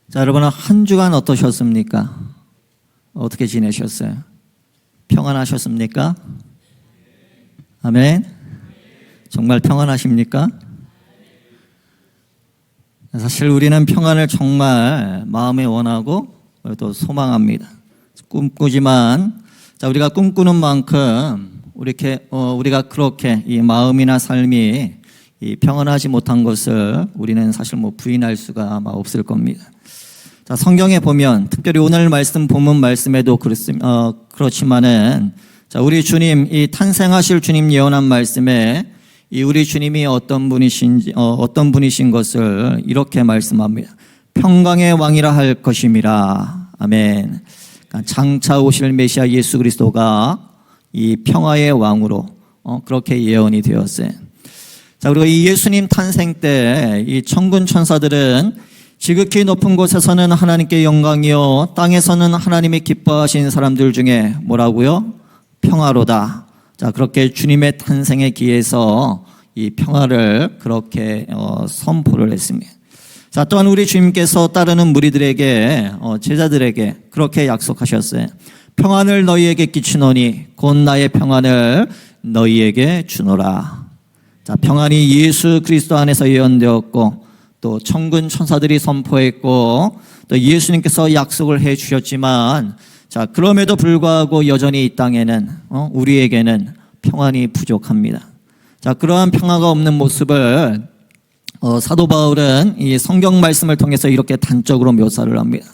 자, 여러분은 한 주간 어떠셨습니까? 어떻게 지내셨어요? 평안하셨습니까? 아멘. 정말 평안하십니까? 사실 우리는 평안을 정말 마음에 원하고 또 소망합니다. 꿈꾸지만 우리가 꿈꾸는 만큼 우리가 그렇게 이 마음이나 삶이 이 평안하지 못한 것을 우리는 사실 부인할 수가 아마 없을 겁니다. 자, 성경에 보면 특별히 오늘 말씀 본문 말씀에도 그렇지만은 자, 우리 주님 이 탄생하실 주님 예언한 말씀에 이 우리 주님이 어떤 분이신 것을 이렇게 말씀합니다. 평강의 왕이라 할 것임이라. 아멘. 그러니까 장차 오실 메시아 예수 그리스도가 이 평화의 왕으로 그렇게 예언이 되었어요. 자, 그리고 이 예수님 탄생 때 이 천군 천사들은 지극히 높은 곳에서는 하나님께 영광이요 땅에서는 하나님이 기뻐하신 사람들 중에 뭐라고요? 평화로다. 자, 그렇게 주님의 탄생에 기해서 이 평화를 그렇게 선포를 했습니다. 자, 또한 우리 주님께서 따르는 무리들에게 제자들에게 그렇게 약속하셨어요. 평안을 너희에게 끼치노니 곧 나의 평안을 너희에게 주노라. 자, 평안이 예수 그리스도 안에서 예언되었고 또 천군 천사들이 선포했고 또 예수님께서 약속을 해 주셨지만 자, 그럼에도 불구하고 여전히 이 땅에는 우리에게는 평안이 부족합니다. 자, 그러한 평화가 없는 모습을 사도 바울은 이 성경 말씀을 통해서 이렇게 단적으로 묘사를 합니다.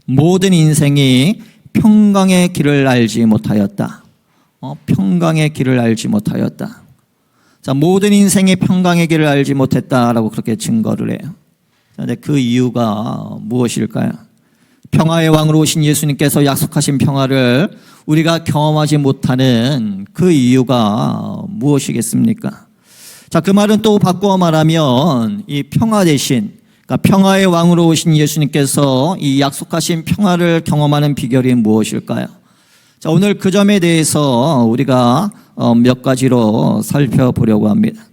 모든 인생이 평강의 길을 알지 못하였다. 평강의 길을 알지 못하였다. 자, 모든 인생이 평강의 길을 알지 못했다라고 그렇게 증거를 해요. 그런데 그 이유가 무엇일까요? 평화의 왕으로 오신 예수님께서 약속하신 평화를 우리가 경험하지 못하는 그 이유가 무엇이겠습니까? 자, 그 말은 또 바꾸어 말하면 이 평화 대신, 그러니까 평화의 왕으로 오신 예수님께서 이 약속하신 평화를 경험하는 비결이 무엇일까요? 자, 오늘 그 점에 대해서 우리가 몇 가지로 살펴보려고 합니다.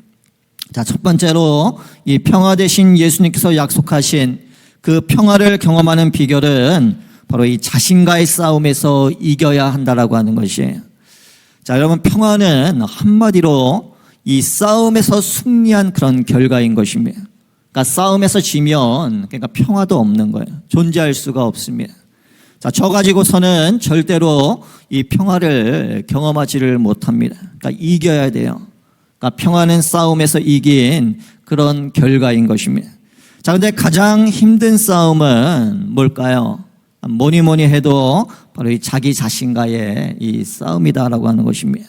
자, 첫 번째로 이 평화 대신 예수님께서 약속하신 그 평화를 경험하는 비결은 바로 이 자신과의 싸움에서 이겨야 한다라고 하는 것이에요. 자, 여러분, 평화는 한마디로 이 싸움에서 승리한 그런 결과인 것입니다. 그러니까 싸움에서 지면 그러니까 평화도 없는 거예요. 존재할 수가 없습니다. 자, 저 가지고서는 절대로 이 평화를 경험하지를 못합니다. 그러니까 이겨야 돼요. 그러니까 평화는 싸움에서 이긴 그런 결과인 것입니다. 자, 근데 가장 힘든 싸움은 뭘까요? 뭐니 해도 바로 이 자기 자신과의 이 싸움이다라고 하는 것입니다.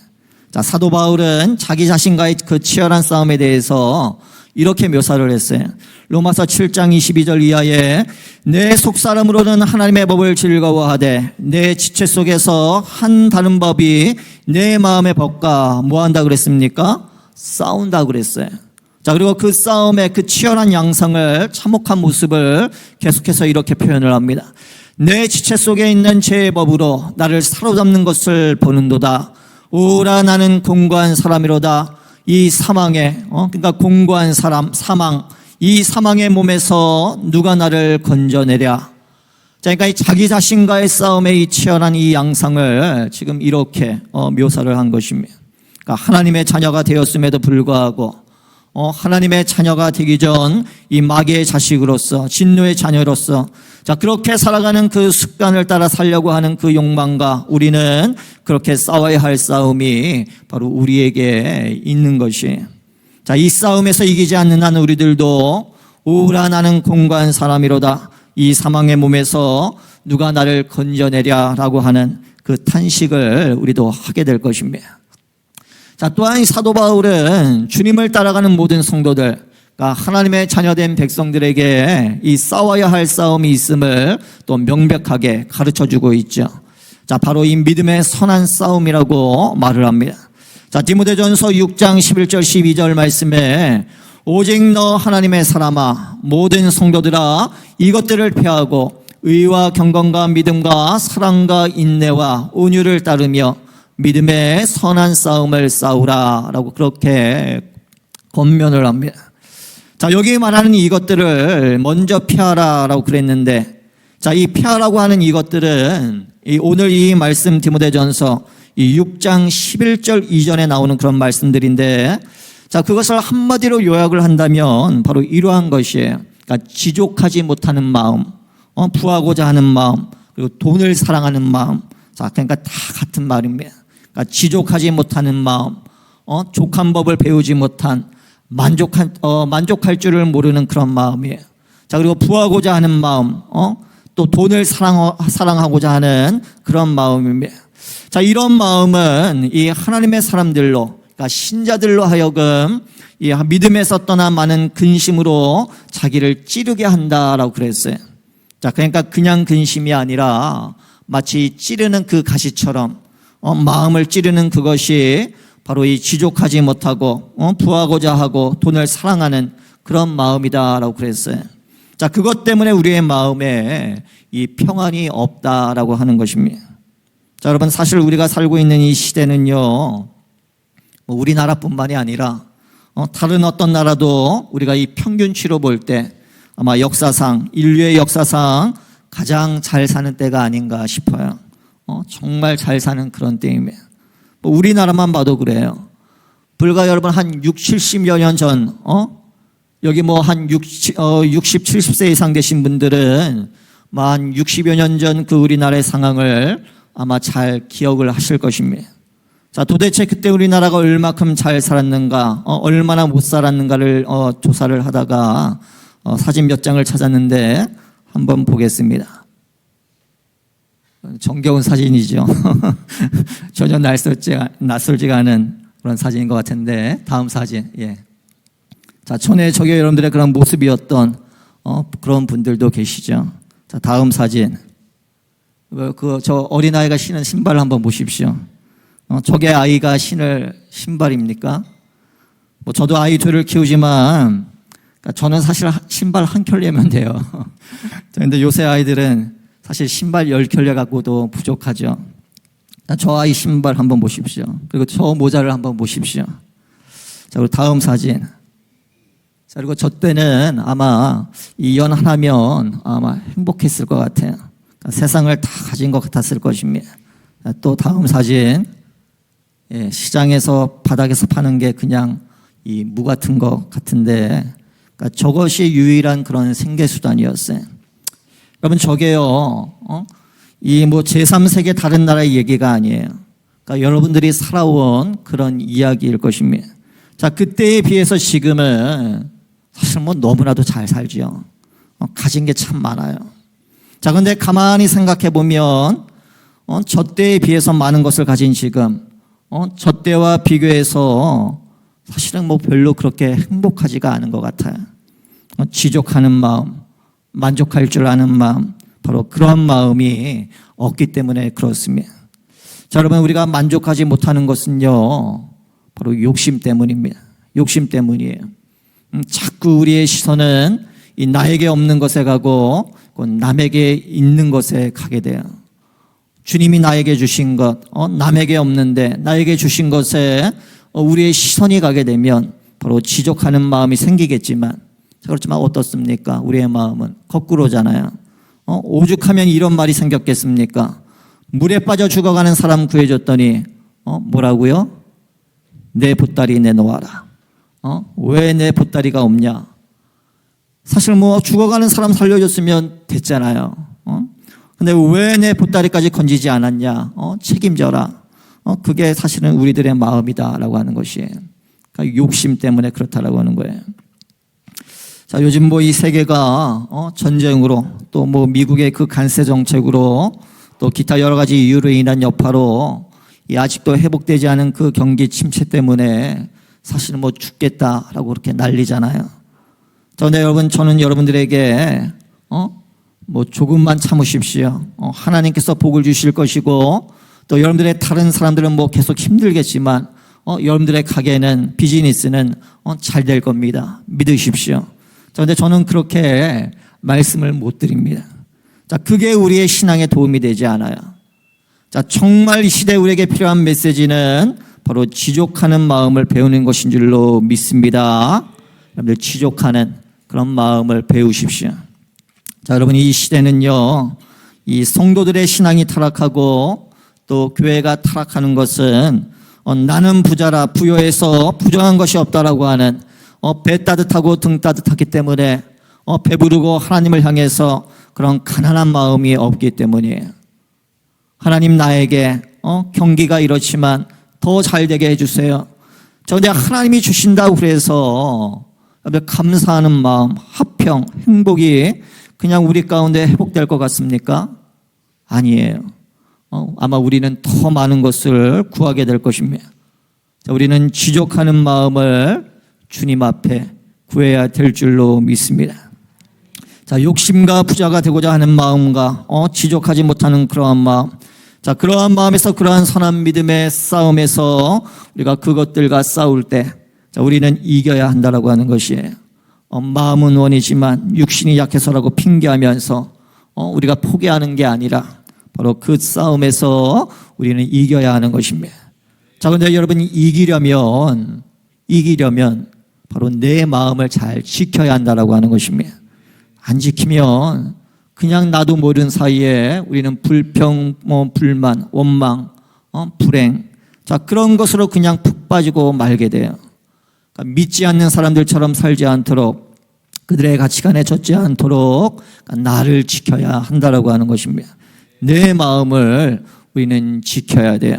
자, 사도 바울은 자기 자신과의 그 치열한 싸움에 대해서 이렇게 묘사를 했어요. 로마서 7장 22절 이하에 내 속사람으로는 하나님의 법을 즐거워하되 내 지체 속에서 한 다른 법이 내 마음의 법과 뭐 한다 그랬습니까? 싸운다 그랬어요. 자, 그리고 그 싸움의 그 치열한 양상을 참혹한 모습을 계속해서 이렇게 표현을 합니다. 내 지체 속에 있는 죄의 법으로 나를 사로잡는 것을 보는도다. 오라 나는 공고한 사람이로다. 이 사망에 그러니까 공고한 사람, 사망, 이 사망의 몸에서 누가 나를 건져내랴. 자, 그러니까 이 자기 자신과의 싸움의 이 치열한 이 양상을 지금 이렇게 묘사를 한 것입니다. 그러니까 하나님의 자녀가 되었음에도 불구하고 하나님의 자녀가 되기 전 이 마귀의 자식으로서 진노의 자녀로서 자, 그렇게 살아가는 그 습관을 따라 살려고 하는 그 욕망과 우리는 그렇게 싸워야 할 싸움이 바로 우리에게 있는 것이에요. 자, 이 싸움에서 이기지 않는 한 우리들도 오라 나는 공고한 사람이로다. 이 사망의 몸에서 누가 나를 건져내랴라고 하는 그 탄식을 우리도 하게 될 것입니다. 자, 또한 사도 바울은 주님을 따라가는 모든 성도들, 그러니까 하나님의 자녀된 백성들에게 이 싸워야 할 싸움이 있음을 또 명백하게 가르쳐주고 있죠. 자, 바로 이 믿음의 선한 싸움이라고 말을 합니다. 자, 디모데전서 6장 11절 12절 말씀에 오직 너 하나님의 사람아 모든 성도들아 이것들을 피하고 의와 경건과 믿음과 사랑과 인내와 온유를 따르며 믿음의 선한 싸움을 싸우라 라고 그렇게 권면을 합니다. 자, 여기 말하는 이것들을 먼저 피하라라고 그랬는데, 자, 이 피하라고 하는 이것들은 오늘 이 말씀 디모데전서 이 6장 11절 이전에 나오는 그런 말씀들인데, 자, 그것을 한마디로 요약을 한다면 바로 이러한 것이에요. 그러니까 지족하지 못하는 마음, 부하고자 하는 마음, 그리고 돈을 사랑하는 마음. 자, 그러니까 다 같은 말입니다. 그러니까 지족하지 못하는 마음, 족한 법을 배우지 못한 만족할 줄을 모르는 그런 마음이에요. 자, 그리고 부하고자 하는 마음, 또 돈을 사랑하고자 하는 그런 마음입니다. 자, 이런 마음은 이 하나님의 사람들로, 그러니까 신자들로 하여금 이 믿음에서 떠나 많은 근심으로 자기를 찌르게 한다라고 그랬어요. 자, 그러니까 그냥 근심이 아니라 마치 찌르는 그 가시처럼 마음을 찌르는 그것이 바로 이 지족하지 못하고 부하고자 하고 돈을 사랑하는 그런 마음이다라고 그랬어요. 자, 그것 때문에 우리의 마음에 이 평안이 없다라고 하는 것입니다. 자, 여러분, 사실 우리가 살고 있는 이 시대는요, 우리나라뿐만이 아니라 다른 어떤 나라도 우리가 이 평균치로 볼 때 아마 역사상, 인류의 역사상 가장 잘 사는 때가 아닌가 싶어요. 정말 잘 사는 그런 때입니다. 우리나라만 봐도 그래요. 불과 여러분 한 60, 70여 년 전, 여기 한 60, 70세 이상 되신 분들은 한 60여 년 전 그 우리나라의 상황을 아마 잘 기억을 하실 것입니다. 자, 도대체 그때 우리나라가 얼마큼 잘 살았는가, 얼마나 못 살았는가를 조사를 하다가 사진 몇 장을 찾았는데 한번 보겠습니다. 정겨운 사진이죠. 전혀 낯설지가 않은 그런 사진인 것 같은데, 다음 사진. 예. 자, 전에 저기 여러분들의 그런 모습이었던 그런 분들도 계시죠. 자, 다음 사진. 저 어린아이가 신은 신발을 한번 보십시오. 저게 아이가 신을 신발입니까? 저도 아이 둘을 키우지만, 그러니까 저는 사실 신발 한 켤레면 돼요. 그런데 요새 아이들은 사실 신발 10켤레 갖고도 부족하죠. 저 아이 신발 한번 보십시오. 그리고 저 모자를 한번 보십시오. 자, 그리고 다음 사진. 자, 그리고 저 때는 아마 이 연 하나면 아마 행복했을 것 같아요. 그러니까 세상을 다 가진 것 같았을 것입니다. 자, 또 다음 사진. 예, 시장에서 바닥에서 파는 게 그냥 이 무 같은 것 같은데, 그러니까 저것이 유일한 그런 생계수단이었어요. 여러분, 저게요, 이 제3세계 다른 나라의 얘기가 아니에요. 그러니까 여러분들이 살아온 그런 이야기일 것입니다. 자, 그때에 비해서 지금은 사실 너무나도 잘 살죠. 가진 게 참 많아요. 자, 근데 가만히 생각해 보면, 저 때에 비해서 많은 것을 가진 지금, 저 때와 비교해서 사실은 별로 그렇게 행복하지가 않은 것 같아요. 지족하는 마음, 만족할 줄 아는 마음, 바로 그런 마음이 없기 때문에 그렇습니다. 자, 여러분, 우리가 만족하지 못하는 것은요, 바로 욕심 때문입니다. 욕심 때문이에요. 자꾸 우리의 시선은 이 나에게 없는 것에 가고 남에게 있는 것에 가게 돼요. 주님이 나에게 주신 것, 남에게 없는데 나에게 주신 것에 우리의 시선이 가게 되면 바로 지족하는 마음이 생기겠지만, 그렇지만 어떻습니까? 우리의 마음은 거꾸로잖아요. 오죽하면 이런 말이 생겼겠습니까? 물에 빠져 죽어가는 사람 구해줬더니 뭐라고요? 내 보따리 내놓아라. 왜 내 보따리가 없냐? 사실 죽어가는 사람 살려줬으면 됐잖아요. 근데 왜 내 보따리까지 건지지 않았냐? 책임져라. 그게 사실은 우리들의 마음이다라고 하는 것이에요. 그러니까 욕심 때문에 그렇다라고 하는 거예요. 자, 요즘 이 세계가 전쟁으로 또 미국의 그 관세 정책으로 또 기타 여러 가지 이유로 인한 여파로 아직도 회복되지 않은 그 경기 침체 때문에 사실은 죽겠다라고 그렇게 난리잖아요. 그런데 여러분, 저는 여러분들에게 조금만 참으십시오. 하나님께서 복을 주실 것이고, 또 여러분들의 다른 사람들은 계속 힘들겠지만 여러분들의 가게는, 비즈니스는 잘 될 겁니다. 믿으십시오. 그런데 저는 그렇게 말씀을 못 드립니다. 자, 그게 우리의 신앙에 도움이 되지 않아요. 자, 정말 이 시대에 우리에게 필요한 메시지는 바로 지족하는 마음을 배우는 것인 줄로 믿습니다. 여러분들 지족하는 그런 마음을 배우십시오. 자, 여러분 이 시대는요, 이 성도들의 신앙이 타락하고 또 교회가 타락하는 것은 나는 부자라 부여해서 부정한 것이 없다라고 하는 배 따뜻하고 등 따뜻하기 때문에 배부르고 하나님을 향해서 그런 가난한 마음이 없기 때문이에요. 하나님 나에게 경기가 이렇지만 더 잘되게 해주세요. 근데 하나님이 주신다고 그래서 감사하는 마음, 화평, 행복이 그냥 우리 가운데 회복될 것 같습니까? 아니에요. 아마 우리는 더 많은 것을 구하게 될 것입니다. 우리는 지족하는 마음을 주님 앞에 구해야 될 줄로 믿습니다. 자, 욕심과 부자가 되고자 하는 마음과 지족하지 못하는 그러한 마음, 자, 그러한 마음에서 그러한 선한 믿음의 싸움에서 우리가 그것들과 싸울 때, 자, 우리는 이겨야 한다라고 하는 것이에요. 마음은 원이지만 육신이 약해서라고 핑계하면서 우리가 포기하는 게 아니라 바로 그 싸움에서 우리는 이겨야 하는 것입니다. 자, 그런데 여러분이 이기려면 바로 내 마음을 잘 지켜야 한다라고 하는 것입니다. 안 지키면 그냥 나도 모르는 사이에 우리는 불평, 불만, 원망, 불행, 자, 그런 것으로 그냥 푹 빠지고 말게 돼요. 그러니까 믿지 않는 사람들처럼 살지 않도록, 그들의 가치관에 젖지 않도록 나를 지켜야 한다라고 하는 것입니다. 내 마음을 우리는 지켜야 돼요.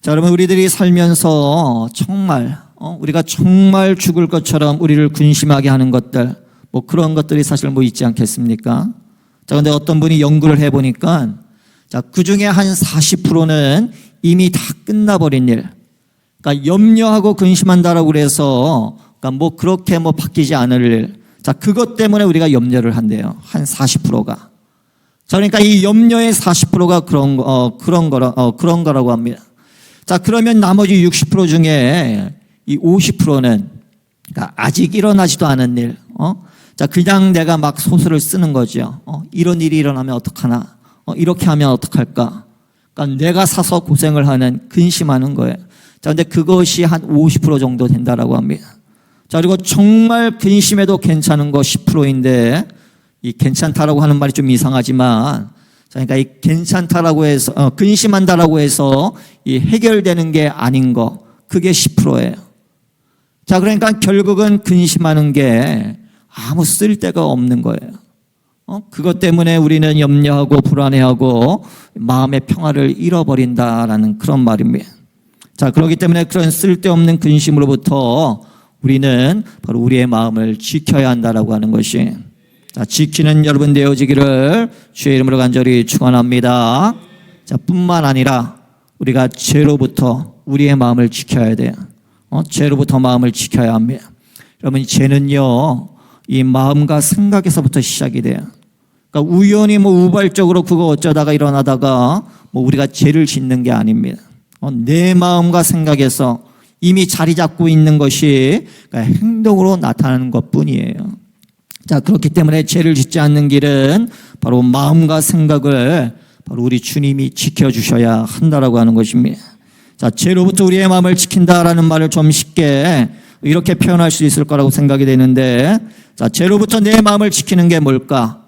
자, 여러분 우리들이 살면서 정말 우리가 정말 죽을 것처럼 우리를 근심하게 하는 것들, 그런 것들이 사실 있지 않겠습니까? 자, 근데 어떤 분이 연구를 해보니까, 자, 그 중에 한 40%는 이미 다 끝나버린 일. 그러니까 염려하고 근심한다라고 그래서, 그러니까 그렇게 바뀌지 않을 일. 자, 그것 때문에 우리가 염려를 한대요. 한 40%가. 자, 그러니까 이 염려의 40%가 그런 거라고 합니다. 자, 그러면 나머지 60% 중에 이 50%는, 그러니까 아직 일어나지도 않은 일, 자, 그냥 내가 막 소설을 쓰는 거죠. 이런 일이 일어나면 어떡하나? 이렇게 하면 어떡할까? 그러니까 내가 사서 고생을 하는, 근심하는 거예요. 자, 근데 그것이 한 50% 정도 된다라고 합니다. 자, 그리고 정말 근심해도 괜찮은 거 10%인데, 이 괜찮다라고 하는 말이 좀 이상하지만, 자, 그러니까 이 괜찮다라고 해서, 근심한다라고 해서 이 해결되는 게 아닌 거, 그게 10%예요. 자, 그러니까 결국은 근심하는 게 아무 쓸데가 없는 거예요. 그것 때문에 우리는 염려하고 불안해하고 마음의 평화를 잃어버린다라는 그런 말입니다. 자, 그렇기 때문에 그런 쓸데없는 근심으로부터 우리는 바로 우리의 마음을 지켜야 한다라고 하는 것이, 자, 지키는 여러분 되어지기를 주의 이름으로 간절히 축원합니다. 자, 뿐만 아니라 우리가 죄로부터 우리의 마음을 지켜야 돼요. 죄로부터 마음을 지켜야 합니다. 여러분, 죄는요, 이 마음과 생각에서부터 시작이 돼요. 그러니까 우연히 우발적으로 그거 어쩌다가 일어나다가 우리가 죄를 짓는 게 아닙니다. 내 마음과 생각에서 이미 자리 잡고 있는 것이 행동으로 나타나는 것 뿐이에요. 자, 그렇기 때문에 죄를 짓지 않는 길은 바로 마음과 생각을 바로 우리 주님이 지켜주셔야 한다라고 하는 것입니다. 자, 죄로부터 우리의 마음을 지킨다라는 말을 좀 쉽게 이렇게 표현할 수 있을 거라고 생각이 되는데, 자, 죄로부터 내 마음을 지키는 게 뭘까?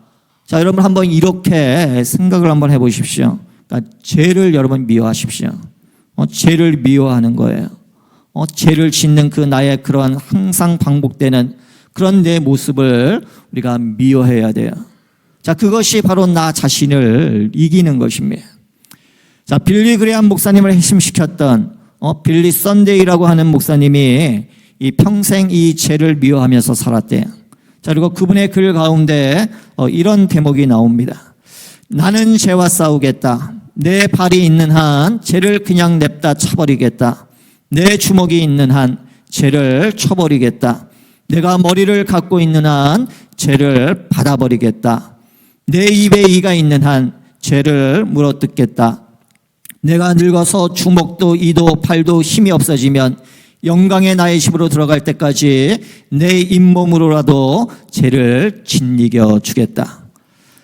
자, 여러분 한번 이렇게 생각을 한번 해보십시오. 그러니까 죄를 여러분 미워하십시오. 죄를 미워하는 거예요. 죄를 짓는 그 나의 그러한 항상 반복되는 그런 내 모습을 우리가 미워해야 돼요. 자, 그것이 바로 나 자신을 이기는 것입니다. 자, 빌리 그레함 목사님을 핵심시켰던 빌리 썬데이라고 하는 목사님이 이 평생 이 죄를 미워하면서 살았대요. 자, 그리고 그분의 글 가운데 이런 대목이 나옵니다. 나는 죄와 싸우겠다. 내 발이 있는 한 죄를 그냥 냅다 쳐버리겠다. 내 주먹이 있는 한 죄를 쳐버리겠다. 내가 머리를 갖고 있는 한 죄를 받아버리겠다. 내 입에 이가 있는 한 죄를 물어뜯겠다. 내가 늙어서 주먹도 이도 팔도 힘이 없어지면 영광의 나의 집으로 들어갈 때까지 내 잇몸으로라도 죄를 짓이겨 주겠다.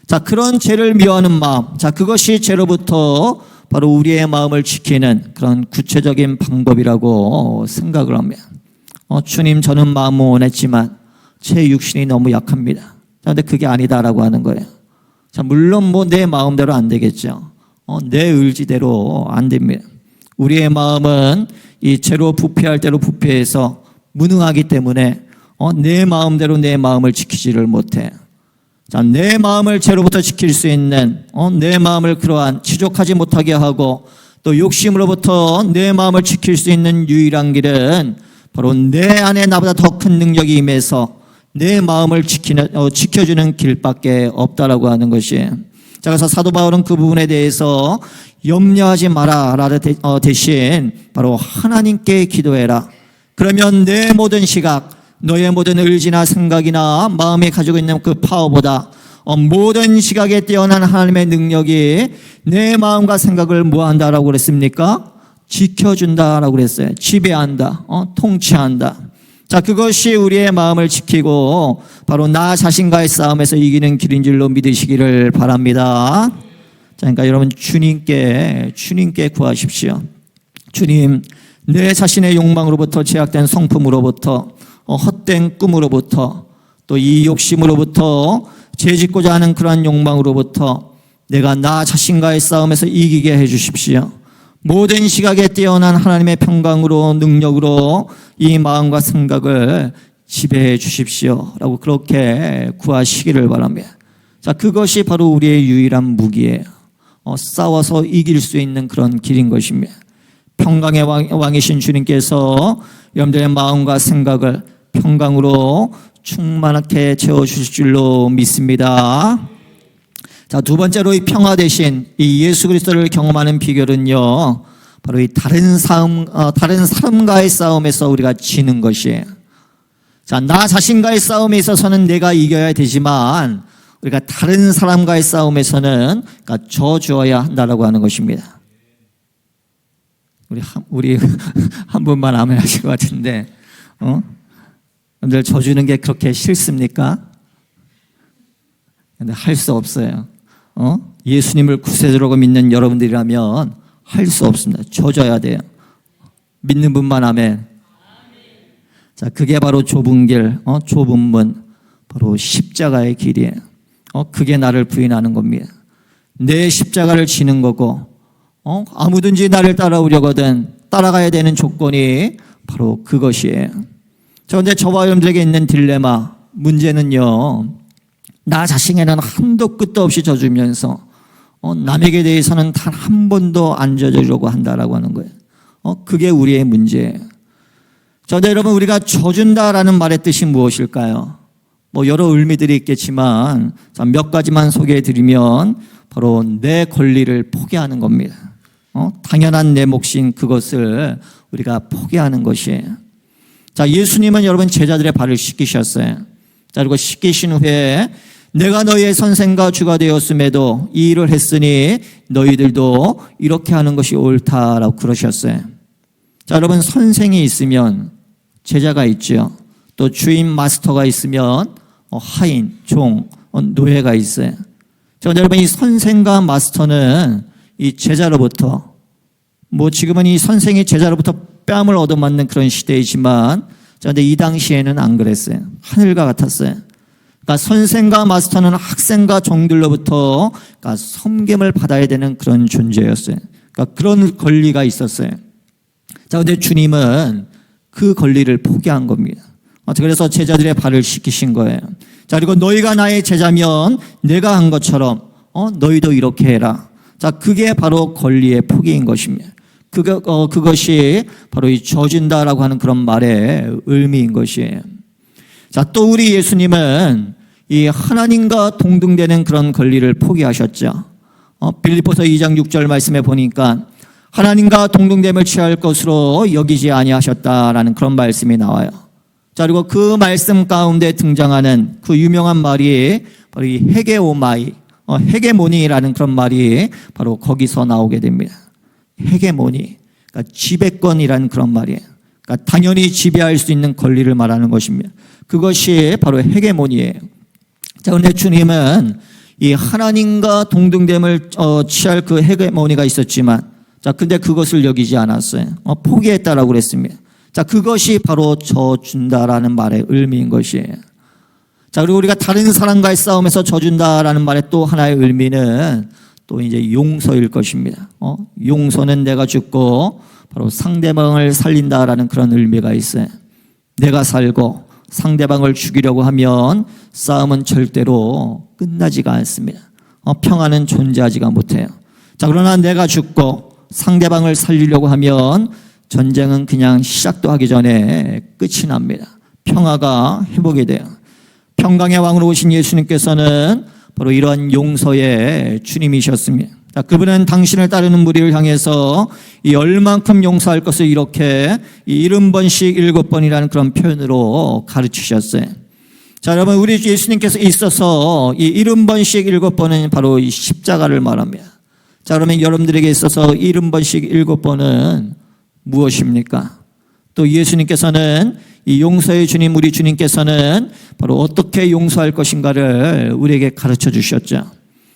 자, 그런 죄를 미워하는 마음, 자, 그것이 죄로부터 바로 우리의 마음을 지키는 그런 구체적인 방법이라고 생각을 합니다. 주님 저는 마음은 원했지만 제 육신이 너무 약합니다. 그런데 그게 아니다라고 하는 거예요. 자, 물론 뭐 내 마음대로 안 되겠죠. 내 의지대로 안 됩니다. 우리의 마음은 이 죄로 부패할 대로 부패해서 무능하기 때문에 내 마음대로 내 마음을 지키지를 못해. 자, 내 마음을 죄로부터 지킬 수 있는 내 마음을 그러한 지족하지 못하게 하고 또 욕심으로부터 내 마음을 지킬 수 있는 유일한 길은 바로 내 안에 나보다 더 큰 능력이 임해서 내 마음을 지켜주는 길밖에 없다라고 하는 것이에요. 자, 그래서 사도 바울은 그 부분에 대해서 염려하지 마라 대신 바로 하나님께 기도해라. 그러면 내 모든 시각, 너의 모든 의지나 생각이나 마음이 가지고 있는 그 파워보다 모든 시각에 뛰어난 하나님의 능력이 내 마음과 생각을 뭐한다라고 그랬습니까? 지켜준다라고 그랬어요. 지배한다, 통치한다. 자, 그것이 우리의 마음을 지키고 바로 나 자신과의 싸움에서 이기는 길인 줄로 믿으시기를 바랍니다. 자, 그러니까 여러분 주님께 구하십시오. 주님, 내 자신의 욕망으로부터 제약된 성품으로부터 헛된 꿈으로부터 또 이 욕심으로부터 죄짓고자 하는 그러한 욕망으로부터 내가 나 자신과의 싸움에서 이기게 해 주십시오. 모든 시각에 뛰어난 하나님의 평강으로 능력으로 이 마음과 생각을 지배해 주십시오 라고 그렇게 구하시기를 바랍니다. 자, 그것이 바로 우리의 유일한 무기예요. 싸워서 이길 수 있는 그런 길인 것입니다. 평강의 왕이신 주님께서 여러분들의 마음과 생각을 평강으로 충만하게 채워주실 줄로 믿습니다. 자, 두 번째로 이 평화 대신 이 예수 그리스도를 경험하는 비결은요, 바로 이 다른 사람과의 싸움에서 우리가 지는 것이에요. 자, 나 자신과의 싸움에 있어서는 내가 이겨야 되지만 우리가 다른 사람과의 싸움에서는 져주어야 한다라고 하는 것입니다. 우리 한 분만 아멘 하실 것 같은데, 여러분들 져주는 게 그렇게 싫습니까? 근데 할 수 없어요. 예수님을 구세주라고 믿는 여러분들이라면 할 수 없습니다. 져줘야 돼요. 믿는 분만 아멘. 자, 그게 바로 좁은 길, 좁은 문, 바로 십자가의 길이에요. 그게 나를 부인하는 겁니다. 내 십자가를 지는 거고, 아무든지 나를 따라오려거든 따라가야 되는 조건이 바로 그것이에요. 자, 근데 저와 여러분들에게 있는 딜레마, 문제는요, 나 자신에는 한도 끝도 없이 져주면서 남에게 대해서는 단 한 번도 안 져주려고 한다라고 하는 거예요. 그게 우리의 문제예요. 자, 근데 여러분, 우리가 져준다라는 말의 뜻이 무엇일까요? 뭐 여러 의미들이 있겠지만 몇 가지만 소개해 드리면 바로 내 권리를 포기하는 겁니다. 당연한 내 몫인 그것을 우리가 포기하는 것이에요. 자, 예수님은 여러분 제자들의 발을 씻기셨어요. 자, 그리고 씻기신 후에 내가 너희의 선생과 주가 되었음에도 이 일을 했으니 너희들도 이렇게 하는 것이 옳다라고 그러셨어요. 자, 여러분, 선생이 있으면 제자가 있죠. 또 주인 마스터가 있으면 하인, 종, 노예가 있어요. 자, 여러분, 이 선생과 마스터는 이 제자로부터, 뭐 지금은 이 선생이 제자로부터 뺨을 얻어맞는 그런 시대이지만, 자, 근데 이 당시에는 안 그랬어요. 하늘과 같았어요. 그러니까 선생과 마스터는 학생과 종들로부터 그러니까 섬김을 받아야 되는 그런 존재였어요. 그러니까 그런 권리가 있었어요. 자, 근데 주님은 그 권리를 포기한 겁니다. 그래서 제자들의 발을 씻기신 거예요. 자, 그리고 너희가 나의 제자면 내가 한 것처럼 너희도 이렇게 해라. 자, 그게 바로 권리의 포기인 것입니다. 그것이 바로 이 져준다라고 하는 그런 말의 의미인 것이에요. 자, 또 우리 예수님은 이 하나님과 동등되는 그런 권리를 포기하셨죠. 빌립보서 2장 6절 말씀에 보니까 하나님과 동등됨을 취할 것으로 여기지 아니하셨다라는 그런 말씀이 나와요. 자, 그리고 그 말씀 가운데 등장하는 그 유명한 말이 바로 이 헤게오마이, 헤게모니라는 그런 말이 바로 거기서 나오게 됩니다. 헤게모니, 그러니까 지배권이라는 그런 말이에요. 그러니까 당연히 지배할 수 있는 권리를 말하는 것입니다. 그것이 바로 헤게모니예요. 자, 그런데 주님은 이 하나님과 동등됨을 취할 그 헤게모니가 있었지만, 자, 근데 그것을 여기지 않았어요. 포기했다라고 그랬습니다. 자, 그것이 바로 져준다라는 말의 의미인 것이에요. 자, 그리고 우리가 다른 사람과의 싸움에서 져준다라는 말의 또 하나의 의미는 또 이제 용서일 것입니다. 용서는 내가 죽고 바로 상대방을 살린다라는 그런 의미가 있어요. 내가 살고 상대방을 죽이려고 하면 싸움은 절대로 끝나지가 않습니다. 평화는 존재하지가 못해요. 자, 그러나 내가 죽고 상대방을 살리려고 하면 전쟁은 그냥 시작도 하기 전에 끝이 납니다. 평화가 회복이 돼요. 평강의 왕으로 오신 예수님께서는 바로 이러한 용서의 주님이셨습니다. 자, 그분은 당신을 따르는 무리를 향해서 이 얼만큼 용서할 것을 이렇게 70번씩 7번이라는 그런 표현으로 가르치셨어요. 자, 여러분, 우리 예수님께서 있어서 이 70번씩 7번은 바로 이 십자가를 말합니다. 자, 그러면 여러분들에게 있어서 70번씩 7번은 무엇입니까? 또 예수님께서는 이 용서의 주님, 우리 주님께서는 바로 어떻게 용서할 것인가를 우리에게 가르쳐 주셨죠.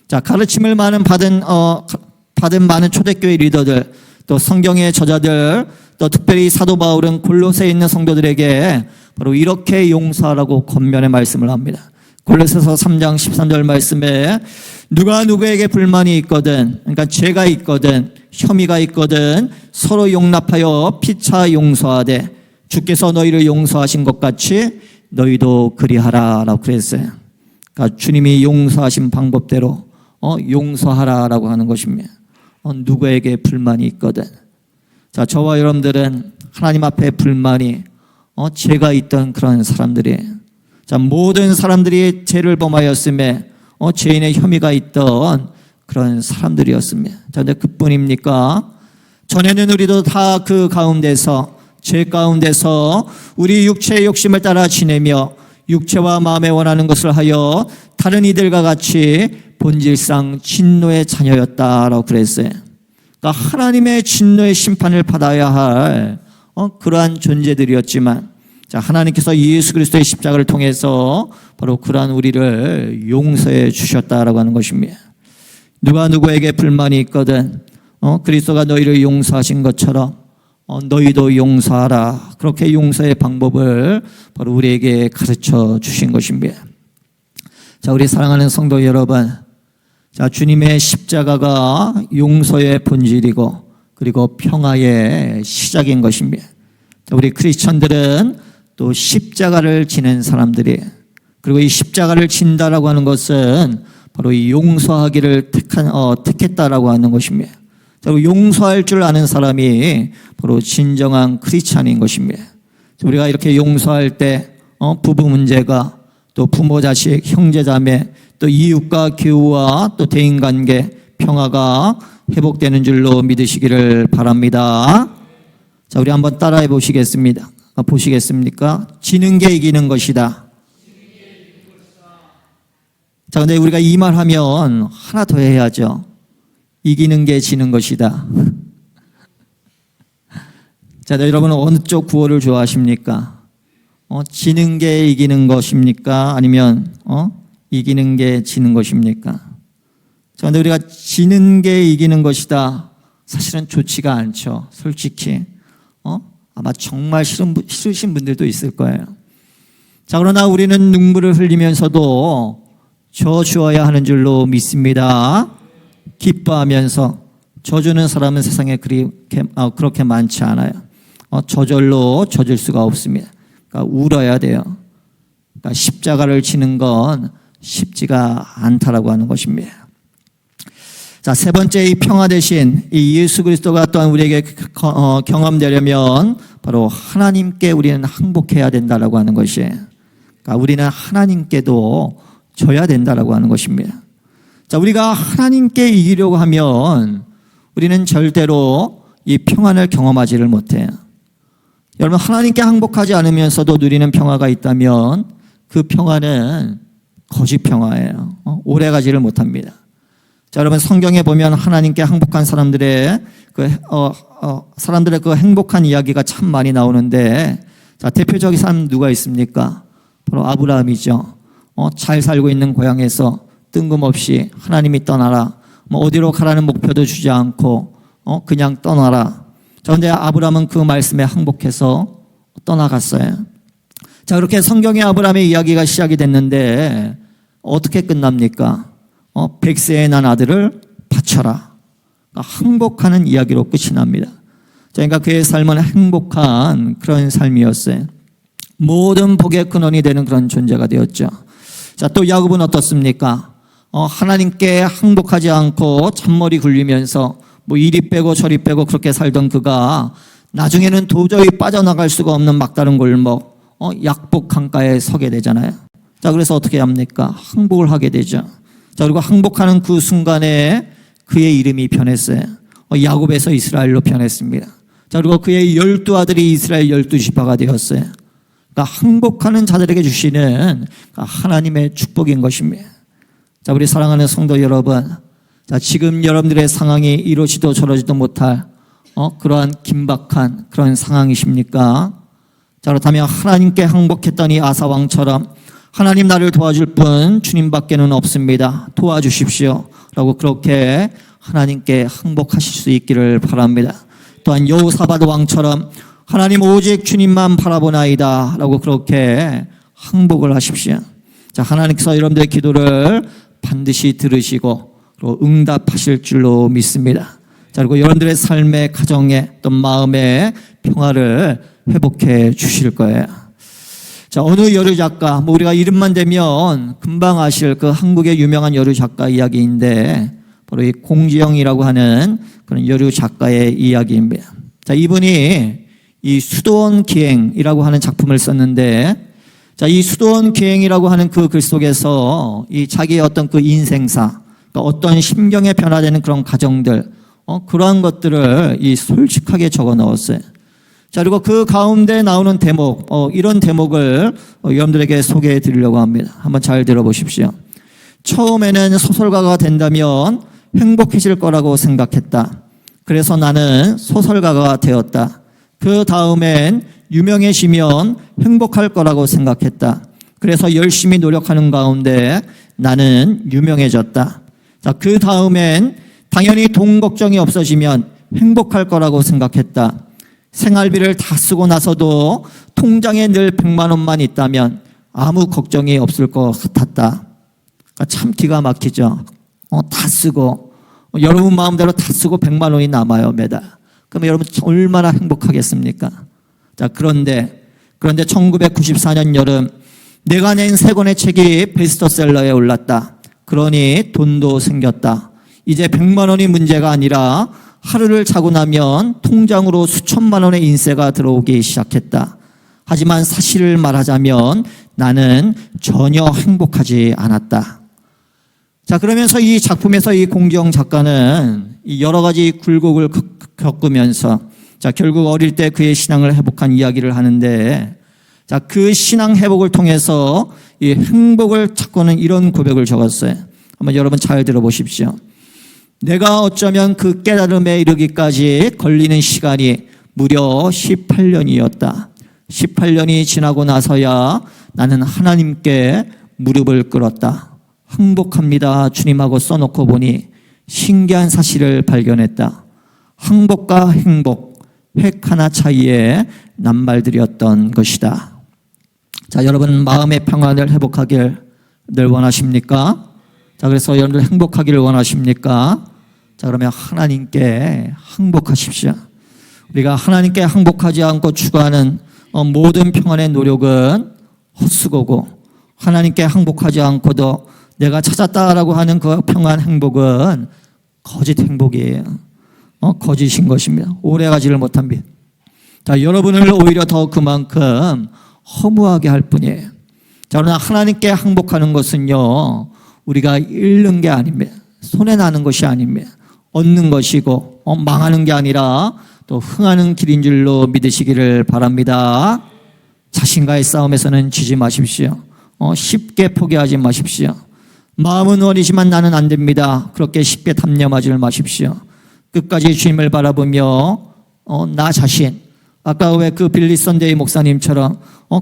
자, 가르침을 받은 많은 초대교회 리더들, 또 성경의 저자들, 또 특별히 사도 바울은 골로새에 있는 성도들에게 바로 이렇게 용서하라고 권면의 말씀을 합니다. 골로새서 3장 13절 말씀에 누가 누구에게 불만이 있거든, 그러니까 죄가 있거든, 혐의가 있거든 서로 용납하여 피차 용서하되 주께서 너희를 용서하신 것 같이 너희도 그리하라라고 그랬어요. 그러니까 주님이 용서하신 방법대로 용서하라라고 하는 것입니다. 누구에게 불만이 있거든. 자, 저와 여러분들은 하나님 앞에 불만이 죄가 있던 그런 사람들이에요. 자, 모든 사람들이 죄를 범하였음에 죄인의 혐의가 있던 그런 사람들이었습니다. 자, 근데 그뿐입니까? 전에는 우리도 다 그 가운데서, 죄 가운데서 우리 육체의 욕심을 따라 지내며 육체와 마음에 원하는 것을 하여 다른 이들과 같이 본질상 진노의 자녀였다라고 그랬어요. 그러니까 하나님의 진노의 심판을 받아야 할 그러한 존재들이었지만, 자, 하나님께서 예수 그리스도의 십자가를 통해서 바로 그러한 우리를 용서해 주셨다라고 하는 것입니다. 누가 누구에게 불만이 있거든 그리스도가 너희를 용서하신 것처럼 너희도 용서하라. 그렇게 용서의 방법을 바로 우리에게 가르쳐 주신 것입니다. 자, 우리 사랑하는 성도 여러분, 자, 주님의 십자가가 용서의 본질이고 그리고 평화의 시작인 것입니다. 자, 우리 크리스천들은 또 십자가를 지는 사람들이, 그리고 이 십자가를 진다라고 하는 것은 바로 이 용서하기를 택했다라고 하는 것입니다. 자, 용서할 줄 아는 사람이 바로 진정한 크리스찬인 것입니다. 우리가 이렇게 용서할 때 부부 문제가, 또 부모 자식, 형제 자매, 또 이웃과 교우와 또 대인관계 평화가 회복되는 줄로 믿으시기를 바랍니다. 자, 우리 한번 따라해 보시겠습니다. 보시겠습니까? 지는 게 이기는 것이다. 자, 근데 우리가 이 말 하면 하나 더 해야죠. 이기는 게 지는 것이다. 자, 여러분은 어느 쪽 구호를 좋아하십니까? 지는 게 이기는 것입니까? 아니면 이기는 게 지는 것입니까? 자, 근데 우리가 지는 게 이기는 것이다. 사실은 좋지가 않죠. 솔직히. 아마 정말 싫으신 분들도 있을 거예요. 자, 그러나 우리는 눈물을 흘리면서도 져주어야 하는 줄로 믿습니다. 기뻐하면서. 져주는 사람은 세상에 그렇게 많지 않아요. 저절로 져줄 수가 없습니다. 그러니까 울어야 돼요. 그러니까 십자가를 지는 건 쉽지가 않다라고 하는 것입니다. 자, 세 번째, 이 평화 대신 이 예수 그리스도가 또한 우리에게 경험되려면 바로 하나님께 우리는 항복해야 된다라고 하는 것이에요. 그러니까 우리는 하나님께도 져야 된다라고 하는 것입니다. 자, 우리가 하나님께 이기려고 하면 우리는 절대로 이 평안을 경험하지를 못해요. 여러분, 하나님께 항복하지 않으면서도 누리는 평화가 있다면 그 평화는 거짓 평화예요. 오래 가지를 못합니다. 자, 여러분, 성경에 보면 하나님께 항복한 사람들의 그 행복한 이야기가 참 많이 나오는데, 자, 대표적인 사람 누가 있습니까? 바로 아브라함이죠. 잘 살고 있는 고향에서 뜬금없이 하나님이 떠나라, 어디로 가라는 목표도 주지 않고 그냥 떠나라. 자, 그런데 아브라함은 그 말씀에 항복해서 떠나갔어요. 자, 그렇게 성경의 아브라함의 이야기가 시작이 됐는데 어떻게 끝납니까? 100세에 난 아들을 바쳐라. 항복하는 이야기로 끝이 납니다. 그러니까 그의 삶은 행복한 그런 삶이었어요. 모든 복의 근원이 되는 그런 존재가 되었죠. 자, 또 야곱은 어떻습니까? 하나님께 항복하지 않고 잔머리 굴리면서 뭐 이리 빼고 저리 빼고 그렇게 살던 그가 나중에는 도저히 빠져나갈 수가 없는 막다른 골목, 약복 강가에 서게 되잖아요. 자, 그래서 어떻게 합니까? 항복을 하게 되죠. 자, 그리고 항복하는 그 순간에 그의 이름이 변했어요. 야곱에서 이스라엘로 변했습니다. 자, 그리고 그의 12아들이 이스라엘 12지파가 되었어요. 그러니까 항복하는 자들에게 주시는 하나님의 축복인 것입니다. 자, 우리 사랑하는 성도 여러분, 자, 지금 여러분들의 상황이 이러지도 저러지도 못할 그러한 긴박한 그런 상황이십니까? 자, 그렇다면 하나님께 항복했던 이 아사 왕처럼 하나님 나를 도와줄 분 주님밖에는 없습니다. 도와주십시오. 라고 그렇게 하나님께 항복하실 수 있기를 바랍니다. 또한 여호사밧 왕처럼 하나님 오직 주님만 바라보나이다. 라고 그렇게 항복을 하십시오. 자, 하나님께서 여러분들의 기도를 반드시 들으시고 또 응답하실 줄로 믿습니다. 자, 그리고 여러분들의 삶의 가정에 또 마음의 평화를 회복해 주실 거예요. 자, 어느 여류 작가, 뭐 우리가 이름만 대면 금방 아실 그 한국의 유명한 여류 작가 이야기인데 바로 이 공지영이라고 하는 그런 여류 작가의 이야기입니다. 자, 이분이 이 수도원 기행이라고 하는 작품을 썼는데, 자, 이 수도원 기행이라고 하는 그 글 속에서 이 자기의 어떤 그 인생사, 어떤 심경에 변화되는 그런 가정들, 그러한 것들을 이 솔직하게 적어 넣었어요. 자, 그리고 그 가운데 나오는 대목, 이런 대목을 여러분들에게 소개해 드리려고 합니다. 한번 잘 들어보십시오. 처음에는 소설가가 된다면 행복해질 거라고 생각했다. 그래서 나는 소설가가 되었다. 그 다음엔 유명해지면 행복할 거라고 생각했다. 그래서 열심히 노력하는 가운데 나는 유명해졌다. 자, 그 다음엔 당연히 돈 걱정이 없어지면 행복할 거라고 생각했다. 생활비를 다 쓰고 나서도 통장에 늘 100만 원만 있다면 아무 걱정이 없을 것 같았다. 그러니까 참 기가 막히죠. 다 쓰고 여러분 마음대로 다 쓰고 100만 원이 남아요, 매달. 그러면 여러분 얼마나 행복하겠습니까? 자, 그런데 1994년 여름 내가 낸 3권의 책이 베스트셀러에 올랐다. 그러니 돈도 생겼다. 이제 100만 원이 문제가 아니라 하루를 자고 나면 통장으로 수천만 원의 인세가 들어오기 시작했다. 하지만 사실을 말하자면 나는 전혀 행복하지 않았다. 자, 그러면서 이 작품에서 이 공지영 작가는 여러 가지 굴곡을 겪으면서 자, 결국 어릴 때 그의 신앙을 회복한 이야기를 하는데, 자, 그 신앙 회복을 통해서 이 행복을 찾고는 이런 고백을 적었어요. 한번 여러분 잘 들어보십시오. 내가 어쩌면 그 깨달음에 이르기까지 걸리는 시간이 무려 18년이었다. 18년이 지나고 나서야 나는 하나님께 무릎을 꿇었다. 항복합니다 주님하고 써놓고 보니 신기한 사실을 발견했다. 항복과 행복, 획 하나 차이의 낱말들이었던 것이다. 자, 여러분 마음의 평안을 회복하길 늘 원하십니까? 자, 그래서 여러분들 행복하기를 원하십니까? 자, 그러면 하나님께 항복하십시오. 우리가 하나님께 항복하지 않고 추구하는 모든 평안의 노력은 헛수고고, 하나님께 항복하지 않고도 내가 찾았다라고 하는 그 평안 행복은 거짓 행복이에요. 거짓인 것입니다. 오래가지를 못합니다. 자, 여러분을 오히려 더 그만큼 허무하게 할 뿐이에요. 자, 그러나 하나님께 항복하는 것은요, 우리가 잃는 게 아닙니다. 손해나는 것이 아닙니다. 얻는 것이고 망하는 게 아니라 또 흥하는 길인 줄로 믿으시기를 바랍니다. 자신과의 싸움에서는 지지 마십시오. 쉽게 포기하지 마십시오. 마음은 원이지만 나는 안 됩니다. 그렇게 쉽게 담념하지 마십시오. 끝까지 주님을 바라보며 나 자신, 아까 왜 그 빌리 선데이 목사님처럼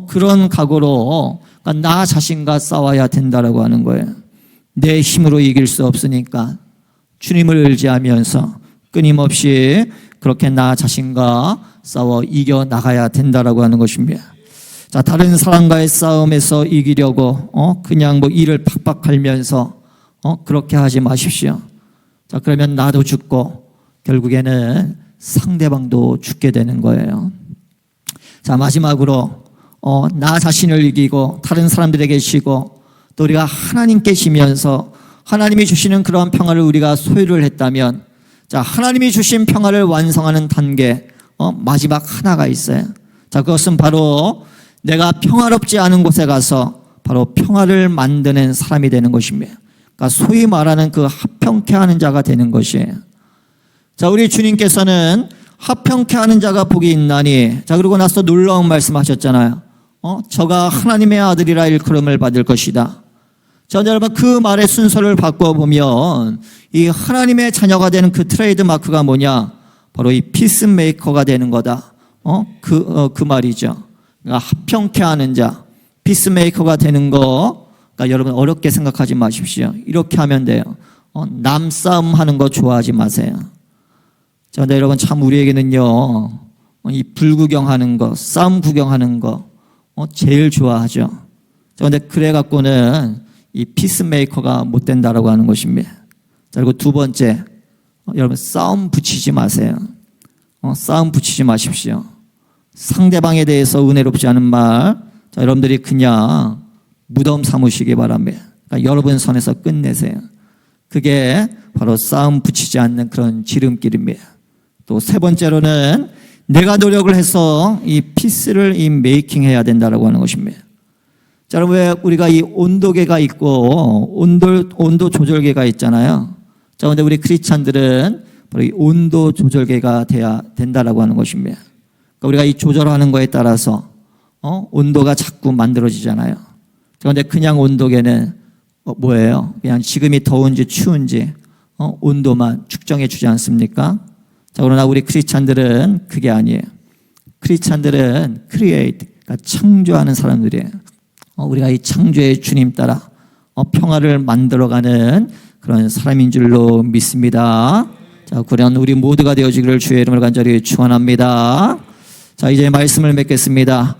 그런 각오로 나 자신과 싸워야 된다라고 하는 거예요. 내 힘으로 이길 수 없으니까 주님을 의지하면서 끊임없이 그렇게 나 자신과 싸워 이겨 나가야 된다라고 하는 것입니다. 자, 다른 사람과의 싸움에서 이기려고 그냥 뭐 이를 팍팍 갈면서 그렇게 하지 마십시오. 자, 그러면 나도 죽고 결국에는 상대방도 죽게 되는 거예요. 자, 마지막으로 나 자신을 이기고 다른 사람들에게 쉬고 또 우리가 하나님께 쉬면서 하나님이 주시는 그러한 평화를 우리가 소유를 했다면, 자, 하나님이 주신 평화를 완성하는 단계 마지막 하나가 있어요. 자, 그것은 바로 내가 평화롭지 않은 곳에 가서 바로 평화를 만드는 사람이 되는 것입니다. 그러니까 소위 말하는 그 합평케 하는 자가 되는 것이에요. 자, 우리 주님께서는 합평케 하는 자가 복이 있나니, 자, 그러고 나서 놀라운 말씀하셨잖아요. 저가 하나님의 아들이라 일컬음을 받을 것이다. 자, 여러분, 그 말의 순서를 바꿔보면 이 하나님의 자녀가 되는 그 트레이드 마크가 뭐냐? 바로 이 피스메이커가 되는 거다. 그 말이죠. 그러니까 합평케 하는 자, 피스메이커가 되는 거. 그러니까 여러분 어렵게 생각하지 마십시오. 이렇게 하면 돼요. 남싸움 하는 거 좋아하지 마세요. 자, 근데 여러분 참 우리에게는요, 이 불구경하는 거, 싸움 구경하는 거, 제일 좋아하죠. 자, 근데 그래 갖고는 이 피스메이커가 못 된다라고 하는 것입니다. 자, 그리고 두 번째, 여러분 싸움 붙이지 마세요. 싸움 붙이지 마십시오. 상대방에 대해서 은혜롭지 않은 말, 자, 여러분들이 그냥 무덤 삼으시기 바랍니다. 그러니까 여러분 선에서 끝내세요. 그게 바로 싸움 붙이지 않는 그런 지름길입니다. 또 세 번째로는 내가 노력을 해서 이 피스를 이 메이킹 해야 된다라고 하는 것입니다. 자, 여러분, 왜 우리가 이 온도계가 있고 온도 조절계가 있잖아요. 자, 근데 우리 크리스찬들은 바로 이 온도 조절계가 돼야 된다라고 하는 것입니다. 그러니까 우리가 이 조절하는 거에 따라서 온도가 자꾸 만들어지잖아요. 그런데 그냥 온도계는 뭐예요? 그냥 지금이 더운지 추운지 온도만 측정해 주지 않습니까? 자, 그러나 우리 크리스찬들은 그게 아니에요. 크리스찬들은 크리에이트, 그러니까 창조하는 사람들이에요. 우리가 이 창조의 주님 따라 평화를 만들어가는 그런 사람인 줄로 믿습니다. 자, 그런 우리 모두가 되어지기를 주의 이름으로 간절히 축원합니다. 자, 이제 말씀을 맺겠습니다.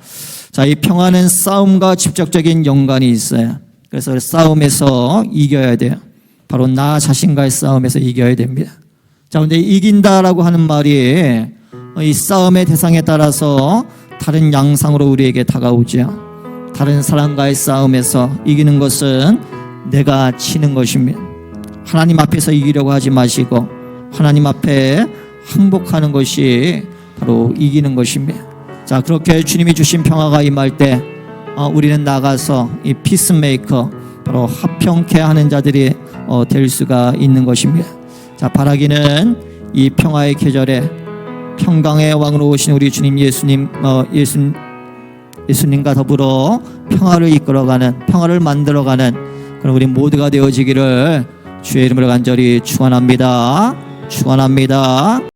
자, 이 평화는 싸움과 직접적인 연관이 있어요. 그래서 싸움에서 이겨야 돼요. 바로 나 자신과의 싸움에서 이겨야 됩니다. 자, 근데 이긴다라고 하는 말이 이 싸움의 대상에 따라서 다른 양상으로 우리에게 다가오죠. 다른 사람과의 싸움에서 이기는 것은 내가 치는 것입니다. 하나님 앞에서 이기려고 하지 마시고 하나님 앞에 항복하는 것이 바로 이기는 것입니다. 자, 그렇게 주님이 주신 평화가 임할 때 우리는 나가서 이 피스메이커, 바로 합평케 하는 자들이 될 수가 있는 것입니다. 자, 바라기는 이 평화의 계절에 평강의 왕으로 오신 우리 주님 예수님과 더불어 평화를 이끌어가는, 평화를 만들어가는 그런 우리 모두가 되어지기를 주의 이름으로 간절히 축원합니다. 축원합니다.